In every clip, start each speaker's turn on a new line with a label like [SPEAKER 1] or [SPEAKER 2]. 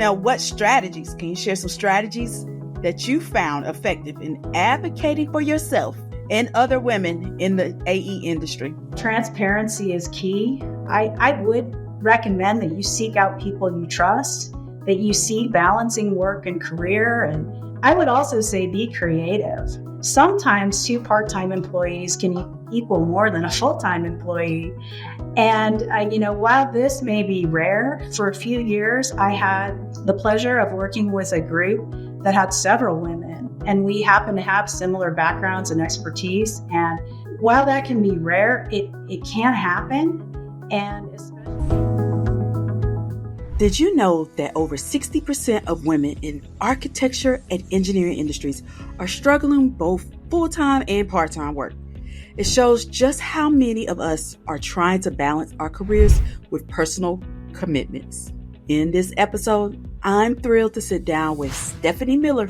[SPEAKER 1] Now, what strategies? Can you share some strategies that you found effective in advocating for yourself and other women in the AE industry?
[SPEAKER 2] Transparency is key. I would recommend that you seek out people you trust, that you see balancing work and career. And I would also say be creative. Sometimes 2 part-time employees can equal more than a full-time employee. And, while this may be rare, for a few years, I had the pleasure of working with a group that had several women, and we happen to have similar backgrounds and expertise. And while that can be rare, it can happen. And especially...
[SPEAKER 1] Did you know that over 60% of women in architecture and engineering industries are struggling both full-time and part-time work? It shows just how many of us are trying to balance our careers with personal commitments. In this episode, I'm thrilled to sit down with Stephanie Miller,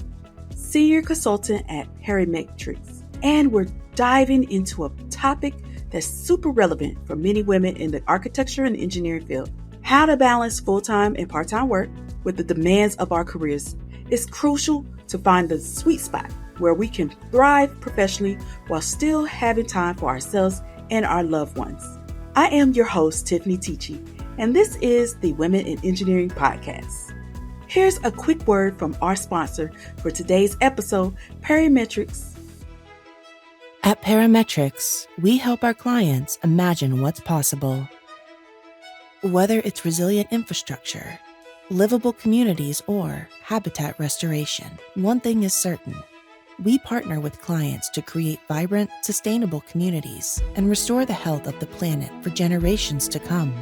[SPEAKER 1] Senior Consultant at Parametrix, and we're diving into a topic that's super relevant for many women in the architecture and engineering field. How to balance full-time and part-time work with the demands of our careers. It's crucial to find the sweet spot where we can thrive professionally while still having time for ourselves and our loved ones. I am your host, Tiffany Tichy, and this is the Women in Engineering Podcast. Here's a quick word from our sponsor for today's episode, Parametrix.
[SPEAKER 3] At Parametrix, we help our clients imagine what's possible. Whether it's resilient infrastructure, livable communities, or habitat restoration, one thing is certain. We partner with clients to create vibrant, sustainable communities and restore the health of the planet for generations to come.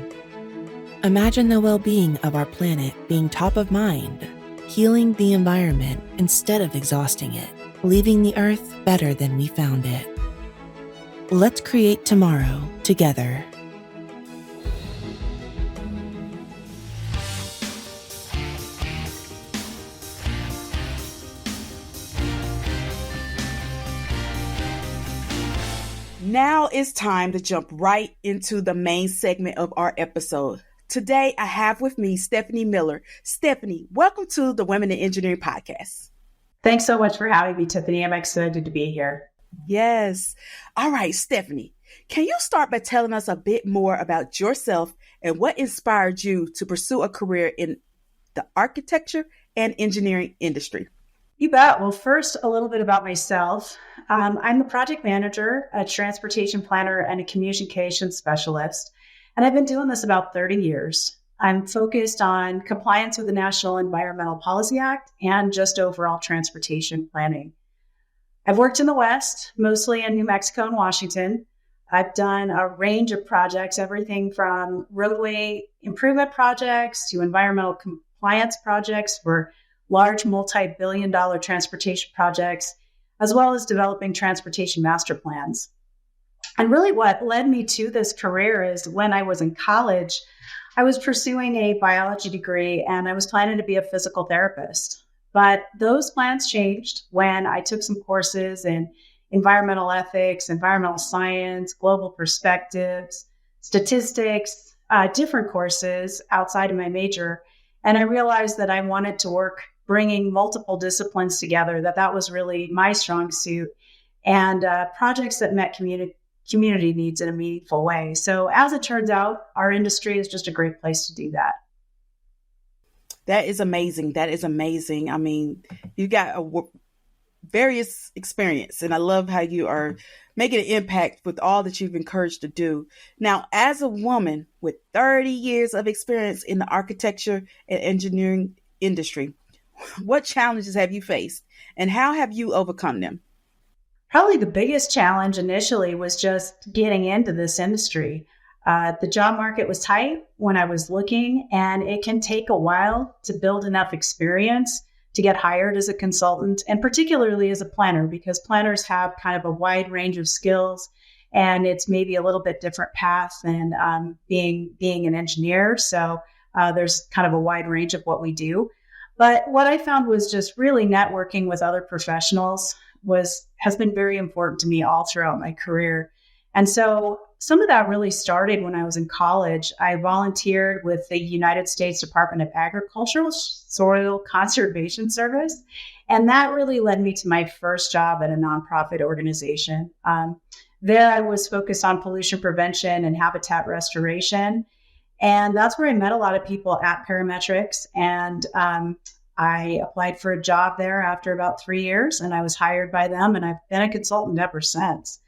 [SPEAKER 3] Imagine the well-being of our planet being top of mind, healing the environment instead of exhausting it, leaving the Earth better than we found it. Let's create tomorrow together.
[SPEAKER 1] Now it's time to jump right into the main segment of our episode. Today, I have with me Stephanie Miller. Stephanie, welcome to the Women in Engineering Podcast.
[SPEAKER 2] Thanks so much for having me, Tiffany. I'm excited to be here.
[SPEAKER 1] Yes. All right, Stephanie, can you start by telling us a bit more about yourself and what inspired you to pursue a career in the architecture and engineering industry?
[SPEAKER 2] You bet. Well, first, a little bit about myself. I'm the project manager, a transportation planner, and a communication specialist. And I've been doing this about 30 years. I'm focused on compliance with the National Environmental Policy Act and just overall transportation planning. I've worked in the West, mostly in New Mexico and Washington. I've done a range of projects, everything from roadway improvement projects to environmental compliance projects for large multi-billion-dollar transportation projects, as well as developing transportation master plans. And really what led me to this career is when I was in college, I was pursuing a biology degree and I was planning to be a physical therapist. But those plans changed when I took some courses in environmental ethics, environmental science, global perspectives, statistics, different courses outside of my major. And I realized that I wanted to work bringing multiple disciplines together, that was really my strong suit, and projects that met community needs in a meaningful way. So as it turns out, our industry is just a great place to do that.
[SPEAKER 1] That is amazing. That is amazing. I mean, you got a various experience, and I love how you are making an impact with all that you've encouraged to do. Now, as a woman with 30 years of experience in the architecture and engineering industry, what challenges have you faced and how have you overcome them?
[SPEAKER 2] Probably the biggest challenge initially was just getting into this industry. The job market was tight when I was looking, and it can take a while to build enough experience to get hired as a consultant, and particularly as a planner, because planners have kind of a wide range of skills, and it's maybe a little bit different path than being an engineer. So there's kind of a wide range of what we do. But what I found was just really networking with other professionals has been very important to me all throughout my career. And so some of that really started when I was in college. I volunteered with the United States Department of Agricultural Soil Conservation Service. And that really led me to my first job at a nonprofit organization. There I was focused on pollution prevention and habitat restoration. And that's where I met a lot of people at Parametrix. And I applied for a job there after about 3 years, and I was hired by them, and I've been a consultant ever since.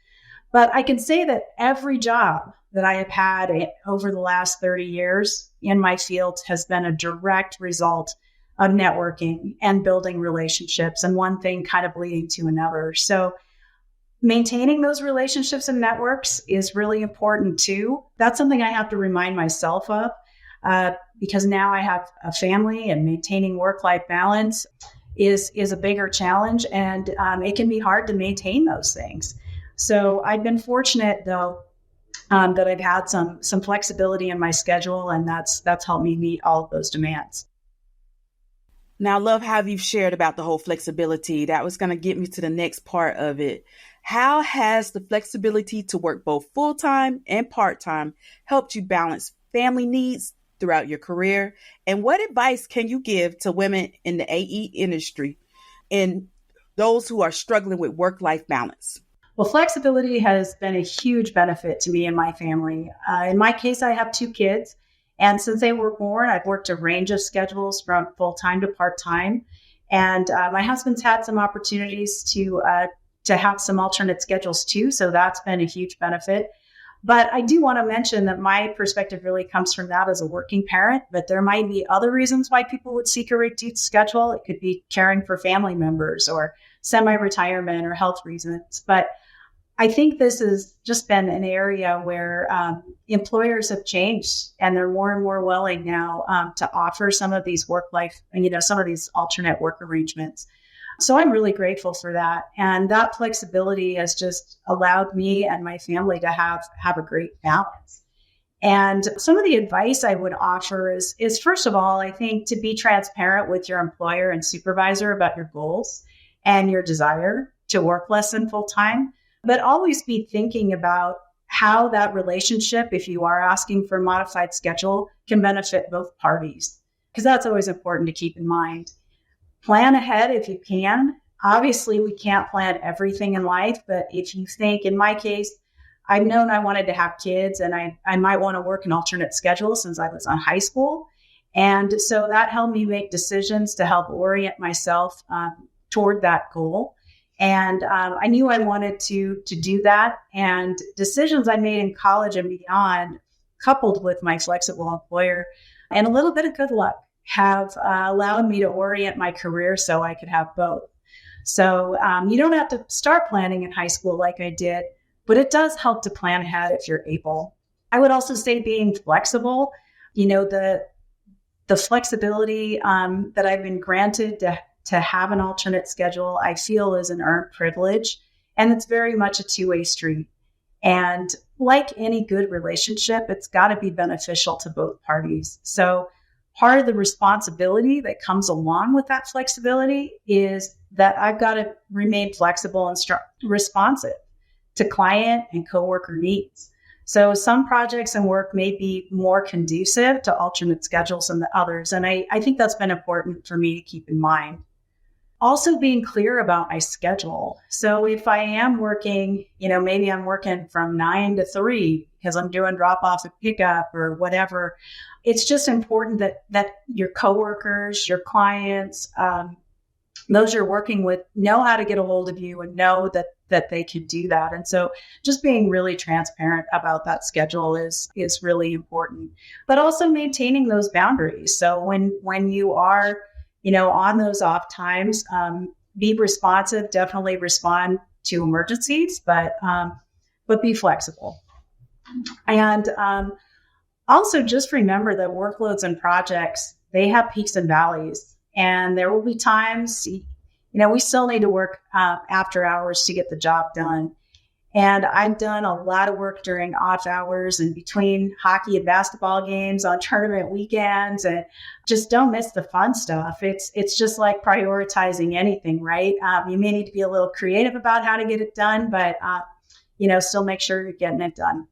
[SPEAKER 2] But I can say that every job that I have had over the last 30 years in my field has been a direct result of networking and building relationships, and one thing kind of leading to another. So maintaining those relationships and networks is really important too. That's something I have to remind myself of because now I have a family, and maintaining work-life balance is a bigger challenge, and it can be hard to maintain those things. So I've been fortunate, though, that I've had some flexibility in my schedule, and that's helped me meet all of those demands.
[SPEAKER 1] Now, I love how you've shared about the whole flexibility. That was going to get me to the next part of it. How has the flexibility to work both full-time and part-time helped you balance family needs throughout your career? And what advice can you give to women in the AE industry and those who are struggling with work-life balance?
[SPEAKER 2] Well, flexibility has been a huge benefit to me and my family. In my case, I have 2 kids. And since they were born, I've worked a range of schedules from full-time to part-time. And my husband's had some opportunities to have some alternate schedules too. So that's been a huge benefit. But I do want to mention that my perspective really comes from that as a working parent, but there might be other reasons why people would seek a reduced schedule. It could be caring for family members or semi-retirement or health reasons. But I think this has just been an area where employers have changed, and they're more and more willing now to offer some of these work-life, some of these alternate work arrangements. So I'm really grateful for that. And that flexibility has just allowed me and my family to have a great balance. And some of the advice I would offer is first of all, I think to be transparent with your employer and supervisor about your goals and your desire to work less than full time, but always be thinking about how that relationship, if you are asking for a modified schedule, can benefit both parties, because that's always important to keep in mind. Plan ahead if you can. Obviously, we can't plan everything in life, but if you think, in my case, I've known I wanted to have kids, and I might want to work an alternate schedule since I was in high school. And so that helped me make decisions to help orient myself toward that goal. And I knew I wanted to do that. And decisions I made in college and beyond, coupled with my flexible employer and a little bit of good luck, have allowed me to orient my career so I could have both. So you don't have to start planning in high school like I did, but it does help to plan ahead if you're able. I would also say being flexible, the flexibility that I've been granted to have an alternate schedule, I feel is an earned privilege, and it's very much a two-way street. And like any good relationship, it's got to be beneficial to both parties. So part of the responsibility that comes along with that flexibility is that I've got to remain flexible and responsive to client and coworker needs. So some projects and work may be more conducive to alternate schedules than the others. And I think that's been important for me to keep in mind. Also being clear about my schedule. So if I am working, maybe I'm working from 9 to 3 because I'm doing drop off and pickup or whatever, it's just important that your coworkers, your clients, those you're working with know how to get a hold of you and know that they can do that. And so just being really transparent about that schedule is really important, but also maintaining those boundaries. So when you are, on those off times, be responsive, definitely respond to emergencies, but be flexible. And also just remember that workloads and projects, they have peaks and valleys, and there will be times, we still need to work after hours to get the job done. And I've done a lot of work during off hours and between hockey and basketball games on tournament weekends, and just don't miss the fun stuff. It's just like prioritizing anything, right? You may need to be a little creative about how to get it done, but, still make sure you're getting it done.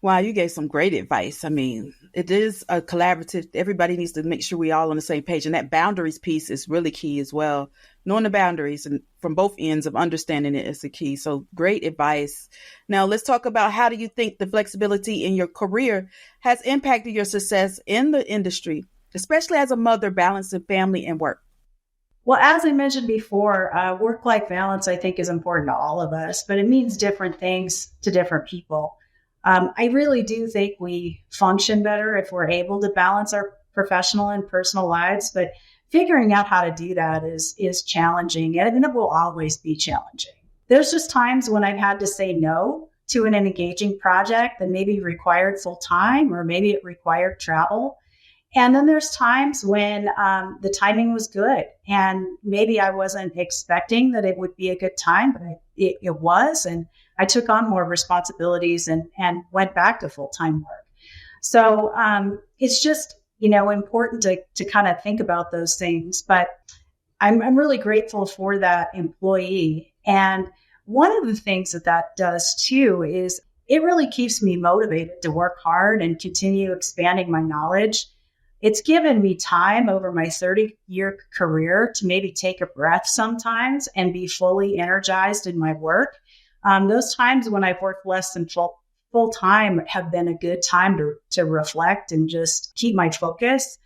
[SPEAKER 1] Wow, you gave some great advice. I mean, it is a collaborative. Everybody needs to make sure we all on the same page. And that boundaries piece is really key as well. Knowing the boundaries and from both ends of understanding it is the key. So great advice. Now let's talk about how do you think the flexibility in your career has impacted your success in the industry, especially as a mother balancing family and work?
[SPEAKER 2] Well, as I mentioned before, work-life balance, I think, is important to all of us, but it means different things to different people. I really do think we function better if we're able to balance our professional and personal lives, but figuring out how to do that is challenging, and it will always be challenging. There's just times when I've had to say no to an engaging project that maybe required full time or maybe it required travel. And then there's times when the timing was good and maybe I wasn't expecting that it would be a good time, but it was. And I took on more responsibilities and went back to full-time work. So it's just, important to kind of think about those things. But I'm really grateful for that employee. And one of the things that does too is it really keeps me motivated to work hard and continue expanding my knowledge. It's given me time over my 30-year career to maybe take a breath sometimes and be fully energized in my work. Those times when I've worked less than full time have been a good time to reflect and just keep my focus.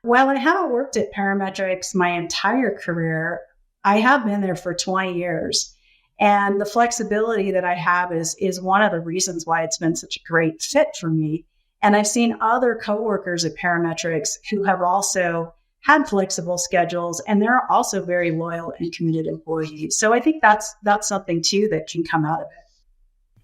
[SPEAKER 2] While I haven't worked at Parametrix my entire career, I have been there for 20 years. And the flexibility that I have is one of the reasons why it's been such a great fit for me. And I've seen other coworkers at Parametrix who have also had flexible schedules, and they're also very loyal and committed employees. So I think that's something too that can come out of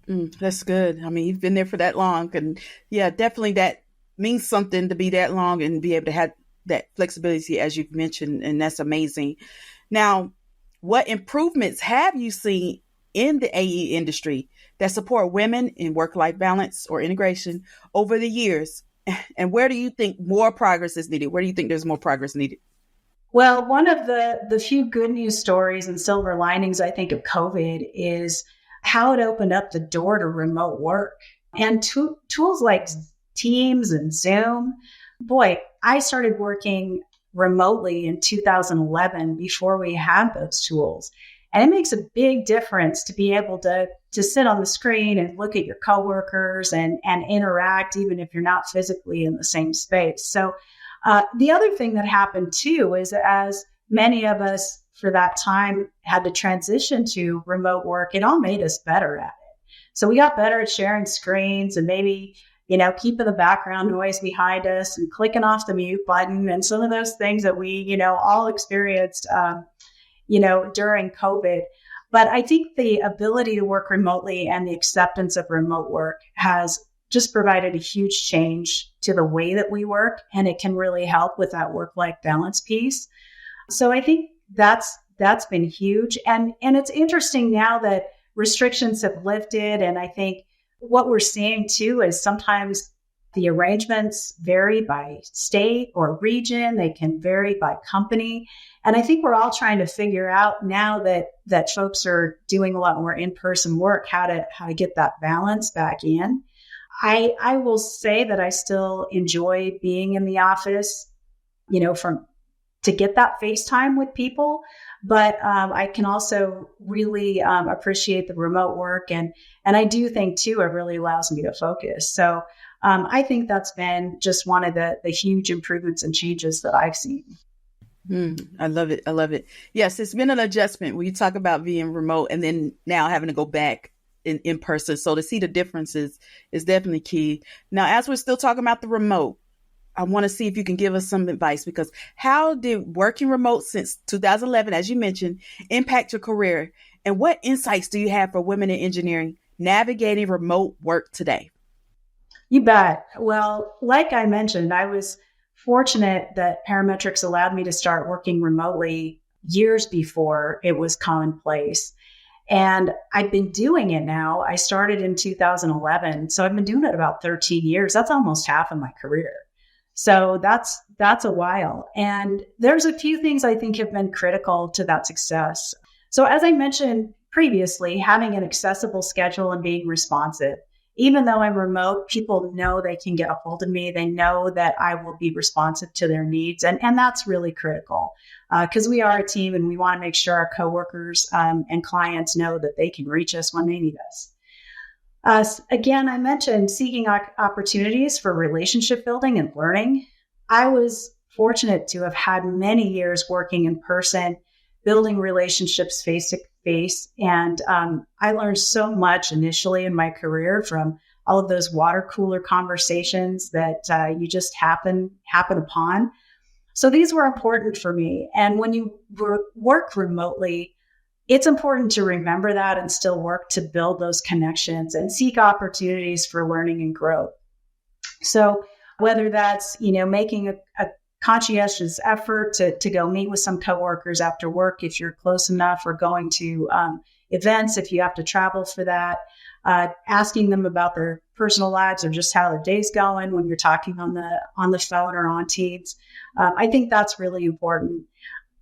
[SPEAKER 2] it.
[SPEAKER 1] That's good. I mean, you've been there for that long, and yeah, definitely that means something to be that long and be able to have that flexibility, as you've mentioned, and that's amazing. Now, what improvements have you seen in the AE industry that support women in work-life balance or integration over the years? And where do you think more progress is needed? Where do you think there's more progress needed?
[SPEAKER 2] Well, one of the few good news stories and silver linings, I think, of COVID is how it opened up the door to remote work. And tools like Teams and Zoom. Boy, I started working remotely in 2011 before we had those tools. And it makes a big difference to be able to sit on the screen and look at your coworkers and interact, even if you're not physically in the same space. So the other thing that happened too is as many of us for that time had to transition to remote work, it all made us better at it. So we got better at sharing screens and maybe, keeping the background noise behind us and clicking off the mute button and some of those things that we, all experienced during COVID. But I think the ability to work remotely and the acceptance of remote work has just provided a huge change to the way that we work, and it can really help with that work-life balance piece. So I think that's been huge. And it's interesting now that restrictions have lifted, and I think what we're seeing too is sometimes the arrangements vary by state or region. They can vary by company. And I think we're all trying to figure out now that folks are doing a lot more in-person work, how to get that balance back in. I will say that I still enjoy being in the office, to get that face time with people. But I can also really appreciate the remote work. And I do think too, it really allows me to focus. So I think that's been just one of the huge improvements and changes that I've seen.
[SPEAKER 1] I love it. I love it. Yes, it's been an adjustment when you talk about being remote and then now having to go back in person. So to see the differences is definitely key. Now, as we're still talking about the remote, I want to see if you can give us some advice, because how did working remote since 2011, as you mentioned, impact your career? And what insights do you have for women in engineering navigating remote work today?
[SPEAKER 2] You bet. Well, like I mentioned, I was fortunate that Parametrix allowed me to start working remotely years before it was commonplace. And I've been doing it now. I started in 2011. So I've been doing it about 13 years. That's almost half of my career. So that's a while. And there's a few things I think have been critical to that success. So as I mentioned previously, having an accessible schedule and being responsive even though I'm remote, people know they can get a hold of me. They know that I will be responsive to their needs. And that's really critical because we are a team and we want to make sure our coworkers and clients know that they can reach us when they need us. Again, I mentioned seeking opportunities for relationship building and learning. I was fortunate to have had many years working in person, building relationships face to face. And I learned so much initially in my career from all of those water cooler conversations that you just happen upon. So these were important for me. And when you work remotely, it's important to remember that and still work to build those connections and seek opportunities for learning and growth. So whether that's, making a conscientious effort to go meet with some coworkers after work if you're close enough, or going to events if you have to travel for that, asking them about their personal lives or just how their day's going when you're talking on the phone or on Teams. I think that's really important.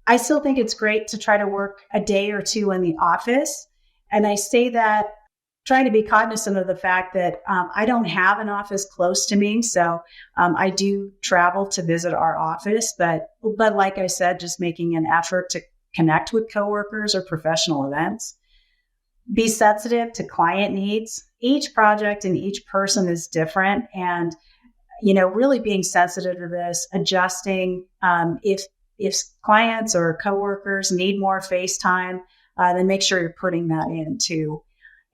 [SPEAKER 2] I still think it's great to try to work a day or two in the office. And I say that trying to be cognizant of the fact that I don't have an office close to me. So I do travel to visit our office. But like I said, just making an effort to connect with coworkers or professional events. Be sensitive to client needs. Each project and each person is different. And, really being sensitive to this, adjusting if clients or coworkers need more face time, then make sure you're putting that in too.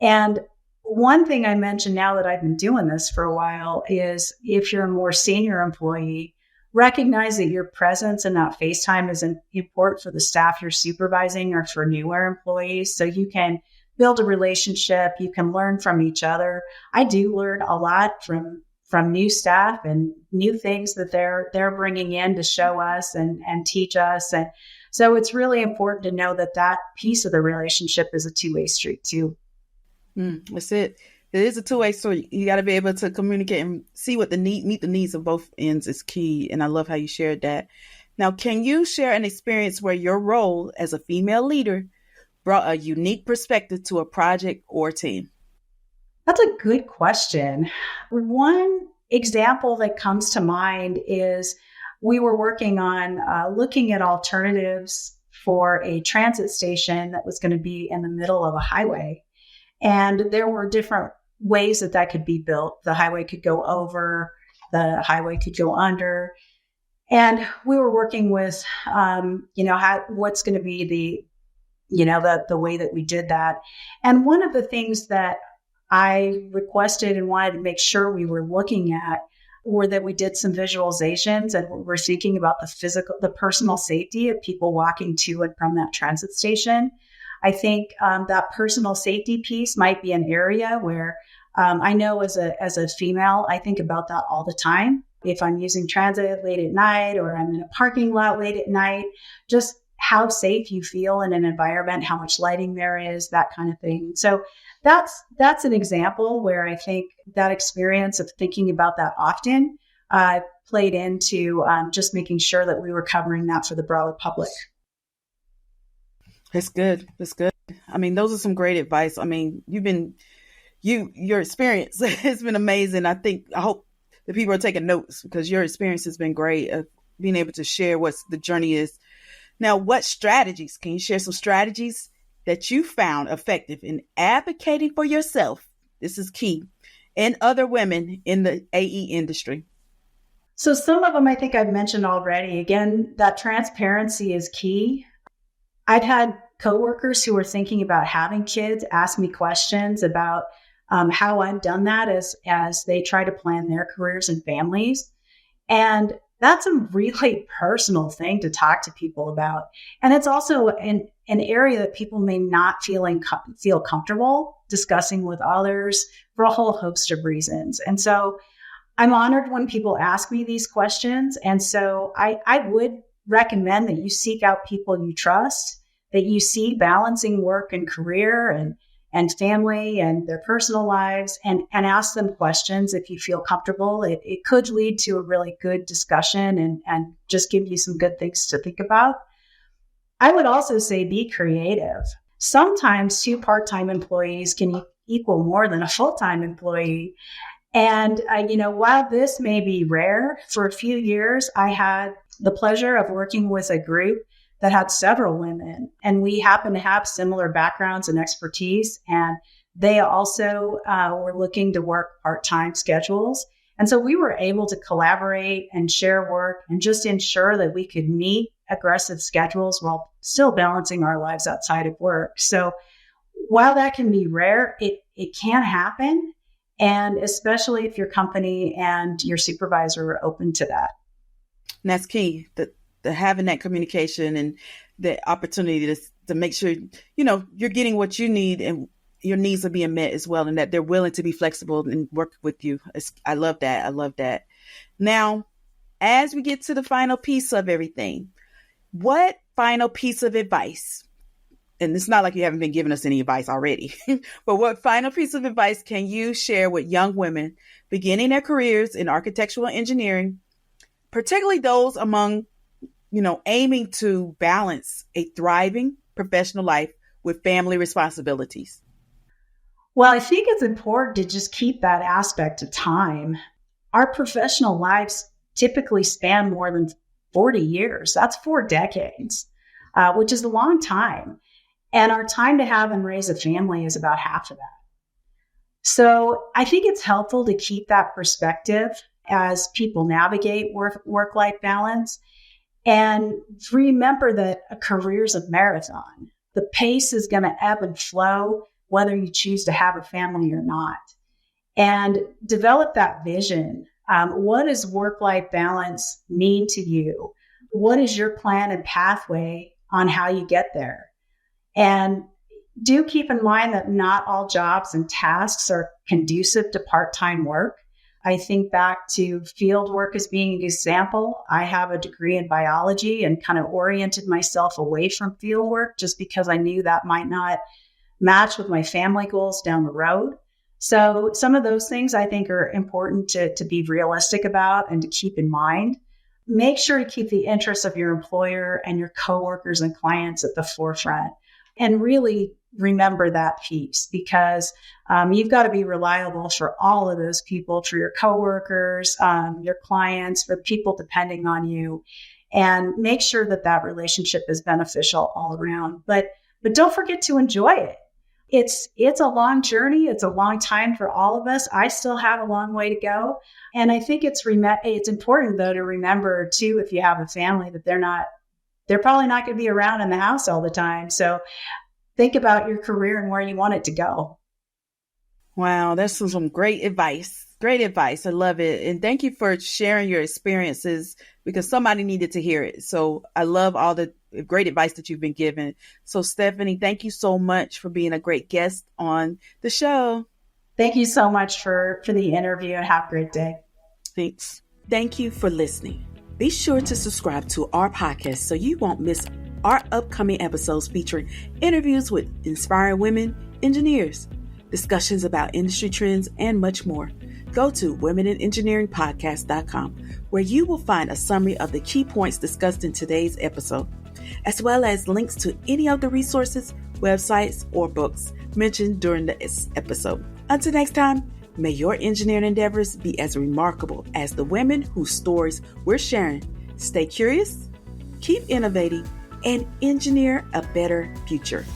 [SPEAKER 2] And one thing I mentioned now that I've been doing this for a while is if you're a more senior employee, recognize that your presence and that face time is important for the staff you're supervising or for newer employees. So you can build a relationship. You can learn from each other. I do learn a lot from new staff and new things that they're bringing in to show us and teach us. And so it's really important to know that piece of the relationship is a two-way street too.
[SPEAKER 1] That's it. It is a two-way street. You got to be able to communicate and see what meet the needs of both ends is key. And I love how you shared that. Now, can you share an experience where your role as a female leader brought a unique perspective to a project or team?
[SPEAKER 2] That's a good question. One example that comes to mind is we were working on looking at alternatives for a transit station that was going to be in the middle of a highway. And there were different ways that could be built. The highway could go over, the highway could go under. And we were working with, what's going to be the way that we did that. And one of the things that I requested and wanted to make sure we were looking at were that we did some visualizations and we're thinking about the personal safety of people walking to and from that transit station. I think that personal safety piece might be an area where I know as a female, I think about that all the time. If I'm using transit late at night or I'm in a parking lot late at night, just how safe you feel in an environment, how much lighting there is, that kind of thing. So that's an example where I think that experience of thinking about that often played into just making sure that we were covering that for the broader public.
[SPEAKER 1] That's good. That's good. I mean, those are some great advice. I mean, your experience has been amazing. I hope the people are taking notes because your experience has been great of being able to share what the journey is. Now, what strategies, can you share some strategies that you found effective in advocating for yourself? This is key. And other women in the AE industry.
[SPEAKER 2] So some of them I think I've mentioned already. Again, that transparency is key. I've had coworkers who are thinking about having kids ask me questions about how I've done that as they try to plan their careers and families. And that's a really personal thing to talk to people about. And it's also an area that people may not feel comfortable discussing with others for a whole host of reasons. And so I'm honored when people ask me these questions. And so I would recommend that you seek out people you trust, that you see balancing work and career and family and their personal lives and ask them questions if you feel comfortable. It could lead to a really good discussion and just give you some good things to think about. I would also say be creative. Sometimes two part-time employees can equal more than a full-time employee. And, while this may be rare, for a few years, I had the pleasure of working with a group that had several women, and we happen to have similar backgrounds and expertise. And they also were looking to work part-time schedules. And so we were able to collaborate and share work and just ensure that we could meet aggressive schedules while still balancing our lives outside of work. So while that can be rare, it can happen. And especially if your company and your supervisor are open to that.
[SPEAKER 1] And that's key, the having that communication and the opportunity to make sure, you're getting what you need and your needs are being met as well, and that they're willing to be flexible and work with you. I love that. I love that. Now, as we get to the final piece of everything, what final piece of advice, and it's not like you haven't been giving us any advice already, but what final piece of advice can you share with young women beginning their careers in architectural engineering, particularly those among, aiming to balance a thriving professional life with family responsibilities?
[SPEAKER 2] Well, I think it's important to just keep that aspect of time. Our professional lives typically span more than 40 years. That's 4 decades, which is a long time. And our time to have and raise a family is about half of that. So I think it's helpful to keep that perspective as people navigate work-life balance. And remember that a career is a marathon. The pace is going to ebb and flow, whether you choose to have a family or not. And develop that vision. What does work-life balance mean to you? What is your plan and pathway on how you get there? And do keep in mind that not all jobs and tasks are conducive to part-time work. I think back to field work as being an example. I have a degree in biology and kind of oriented myself away from field work just because I knew that might not match with my family goals down the road. So some of those things I think are important to be realistic about and to keep in mind. Make sure to keep the interests of your employer and your coworkers and clients at the forefront. And really remember that piece, because you've got to be reliable for all of those people, for your coworkers, your clients, for people depending on you, and make sure that relationship is beneficial all around. But don't forget to enjoy it. It's a long journey. It's a long time for all of us. I still have a long way to go. And I think it's important, though, to remember, too, if you have a family, that they're probably not going to be around in the house all the time. So think about your career and where you want it to go.
[SPEAKER 1] Wow, that's some great advice. Great advice. I love it. And thank you for sharing your experiences, because somebody needed to hear it. So I love all the great advice that you've been given. So Stephanie, thank you so much for being a great guest on the show.
[SPEAKER 2] Thank you so much for the interview, and have a great day.
[SPEAKER 1] Thanks. Thank you for listening. Be sure to subscribe to our podcast so you won't miss our upcoming episodes featuring interviews with inspiring women engineers, discussions about industry trends, and much more. Go to womeninengineeringpodcast.com, where you will find a summary of the key points discussed in today's episode, as well as links to any of the resources, websites, or books mentioned during this episode. Until next time, may your engineering endeavors be as remarkable as the women whose stories we're sharing. Stay curious, keep innovating, and engineer a better future.